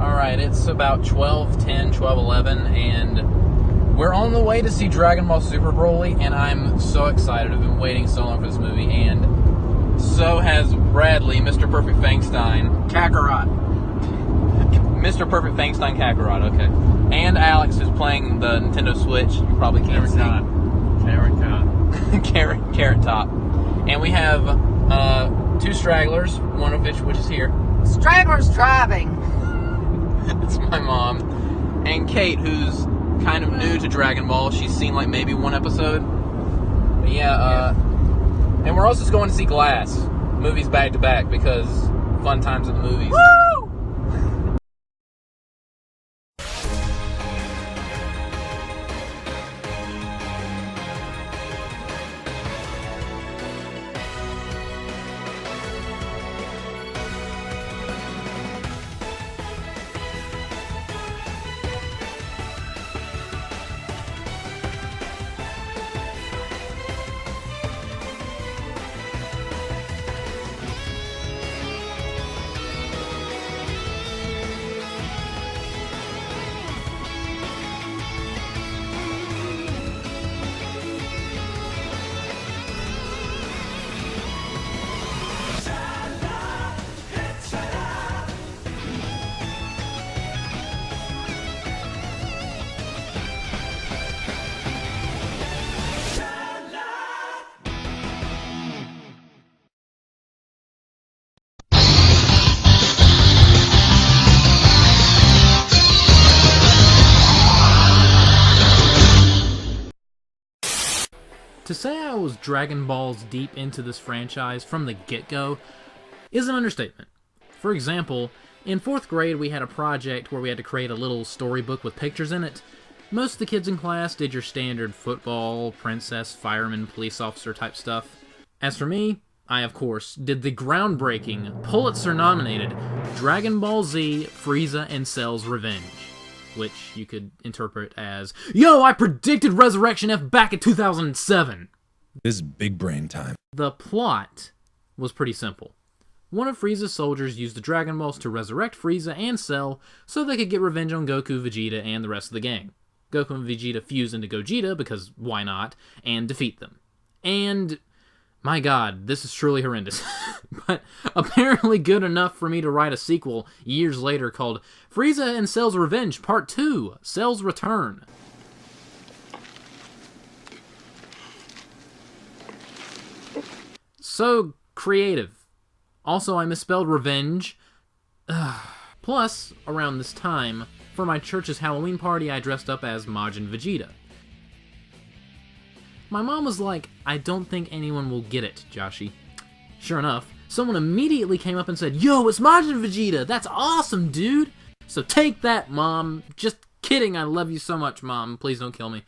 Alright, it's about 12:10, 12:11, and we're on the way to see Dragon Ball Super Broly, and I'm so excited. I've been waiting so long for this movie, and so has Bradley, Mr. Perfect Fangstein. Kakarot. Mr. Perfect Fangstein Kakarot, okay. And Alex is playing the Nintendo Switch. You probably can't see. Carrot Top. And we have two stragglers, one of which is here. Straggler's driving. It's my mom. And Kate, who's kind of new to Dragon Ball. She's seen like maybe one episode. But and we're also going to see Glass. Movies back to back because fun times in the movies. Woo! To say I was Dragon Balls deep into this franchise from the get-go is an understatement. For example, in 4th grade we had a project where we had to create a little storybook with pictures in it. Most of the kids in class did your standard football, princess, fireman, police officer type stuff. As for me, I of course did the groundbreaking, Pulitzer-nominated Dragon Ball Z Frieza and Cell's Revenge, which you could interpret as, "Yo, I predicted Resurrection F back in 2007! This is big brain time. The plot was pretty simple. One of Frieza's soldiers used the Dragon Balls to resurrect Frieza and Cell so they could get revenge on Goku, Vegeta, and the rest of the gang. Goku and Vegeta fuse into Gogeta, because why not, and defeat them. And, my god, this is truly horrendous. But apparently good enough for me to write a sequel years later called Frieza and Cell's Revenge Part 2, Cell's Return. So creative. Also, I misspelled revenge. Plus, around this time, for my church's Halloween party, I dressed up as Majin Vegeta. My mom was like, "I don't think anyone will get it, Joshy." Sure enough, someone immediately came up and said, "Yo, it's Majin Vegeta! That's awesome, dude!" So take that, Mom. Just kidding, I love you so much, Mom. Please don't kill me.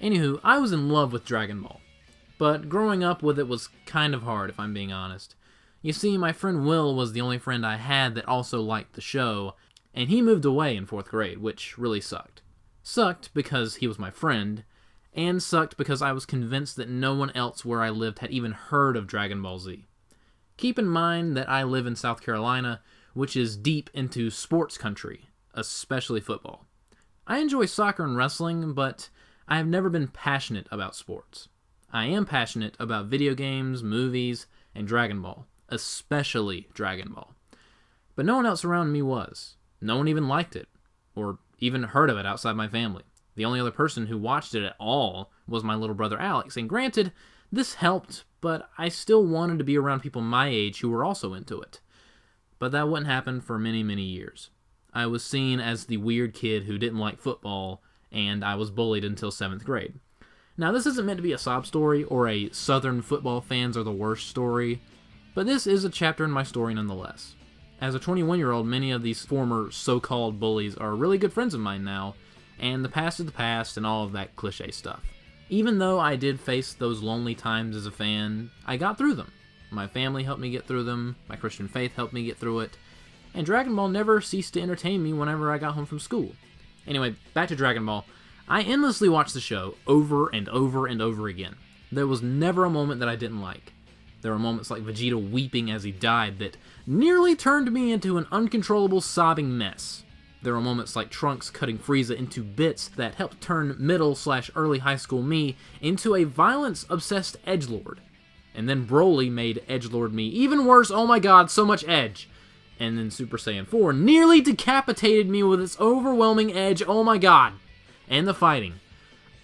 Anywho, I was in love with Dragon Ball. But growing up with it was kind of hard, if I'm being honest. You see, my friend Will was the only friend I had that also liked the show, and he moved away in 4th grade, which really sucked. Sucked because he was my friend, and sucked because I was convinced that no one else where I lived had even heard of Dragon Ball Z. Keep in mind that I live in South Carolina, which is deep into sports country, especially football. I enjoy soccer and wrestling, but I have never been passionate about sports. I am passionate about video games, movies, and Dragon Ball, especially Dragon Ball. But no one else around me was. No one even liked it, or even heard of it outside my family. The only other person who watched it at all was my little brother Alex, and granted, this helped, but I still wanted to be around people my age who were also into it. But that wouldn't happen for many, many years. I was seen as the weird kid who didn't like football, and I was bullied until 7th grade. Now, this isn't meant to be a sob story or a Southern football fans are the worst story, but this is a chapter in my story nonetheless. As a 21-year-old, many of these former so-called bullies are really good friends of mine now, and the past is the past and all of that cliche stuff. Even though I did face those lonely times as a fan, I got through them. My family helped me get through them, my Christian faith helped me get through it, and Dragon Ball never ceased to entertain me whenever I got home from school. Anyway, back to Dragon Ball. I endlessly watched the show over and over and over again. There was never a moment that I didn't like. There were moments like Vegeta weeping as he died that nearly turned me into an uncontrollable sobbing mess. There were moments like Trunks cutting Frieza into bits that helped turn middle/early high school me into a violence-obsessed edgelord. And then Broly made edgelord me even worse, oh my god, so much edge. And then Super Saiyan 4 nearly decapitated me with its overwhelming edge, oh my god. And the fighting.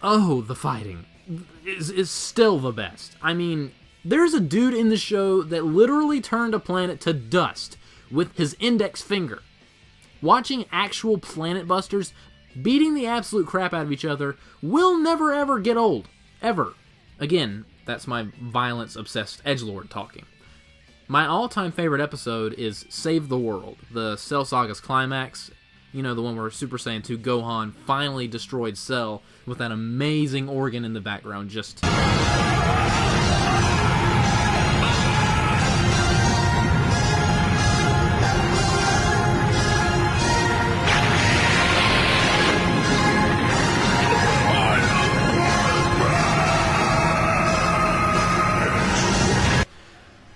Oh, the fighting is still the best. I mean, there's a dude in the show that literally turned a planet to dust with his index finger. Watching actual planet busters beating the absolute crap out of each other will never ever get old. Ever. Again, that's my violence-obsessed edgelord talking. My all-time favorite episode is Save the World, the Cell Saga's climax. You know, the one where Super Saiyan 2 Gohan finally destroyed Cell with that amazing organ in the background just...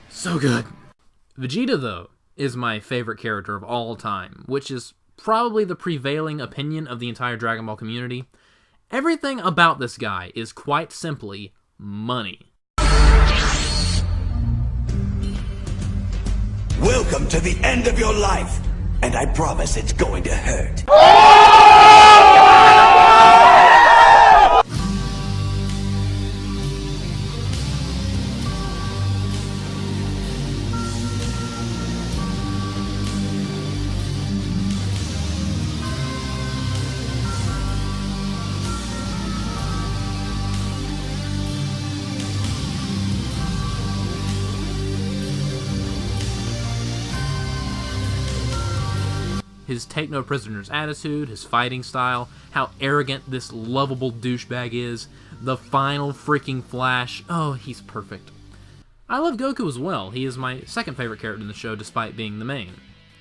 so good. Vegeta, though, is my favorite character of all time, which is probably the prevailing opinion of the entire Dragon Ball community. Everything about this guy is quite simply money. Welcome to the end of your life, and I promise it's going to hurt. His take no prisoners attitude, his fighting style, how arrogant this lovable douchebag is, the final freaking flash, oh, he's perfect. I love Goku as well. He is my second favorite character in the show despite being the main.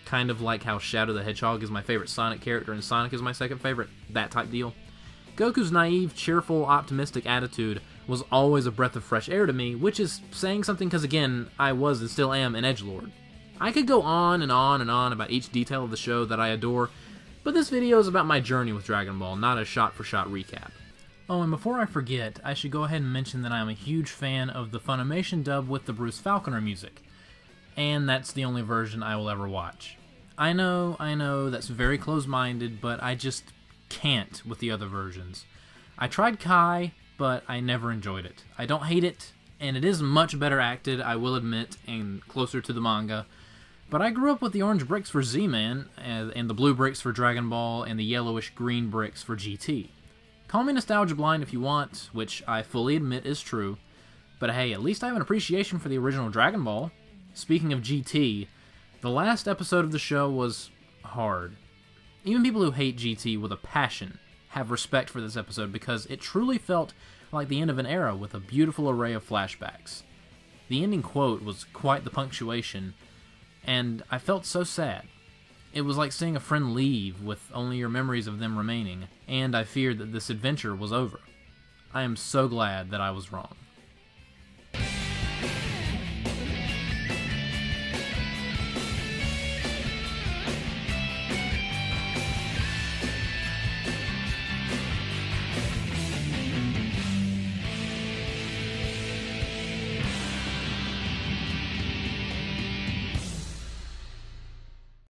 Kind of like how Shadow the Hedgehog is my favorite Sonic character and Sonic is my second favorite, that type deal. Goku's naive, cheerful, optimistic attitude was always a breath of fresh air to me, which is saying something because again, I was and still am an edgelord. I could go on and on and on about each detail of the show that I adore, but this video is about my journey with Dragon Ball, not a shot-for-shot recap. Oh, and before I forget, I should go ahead and mention that I am a huge fan of the Funimation dub with the Bruce Falconer music, and that's the only version I will ever watch. I know, that's very close-minded, but I just can't with the other versions. I tried Kai, but I never enjoyed it. I don't hate it, and it is much better acted, I will admit, and closer to the manga. But I grew up with the orange bricks for Z-Man, and the blue bricks for Dragon Ball, and the yellowish-green bricks for GT. Call me nostalgia blind if you want, which I fully admit is true, but hey, at least I have an appreciation for the original Dragon Ball. Speaking of GT, the last episode of the show was hard. Even people who hate GT with a passion have respect for this episode because it truly felt like the end of an era with a beautiful array of flashbacks. The ending quote was quite the punctuation, and I felt so sad. It was like seeing a friend leave with only your memories of them remaining, and I feared that this adventure was over. I am so glad that I was wrong.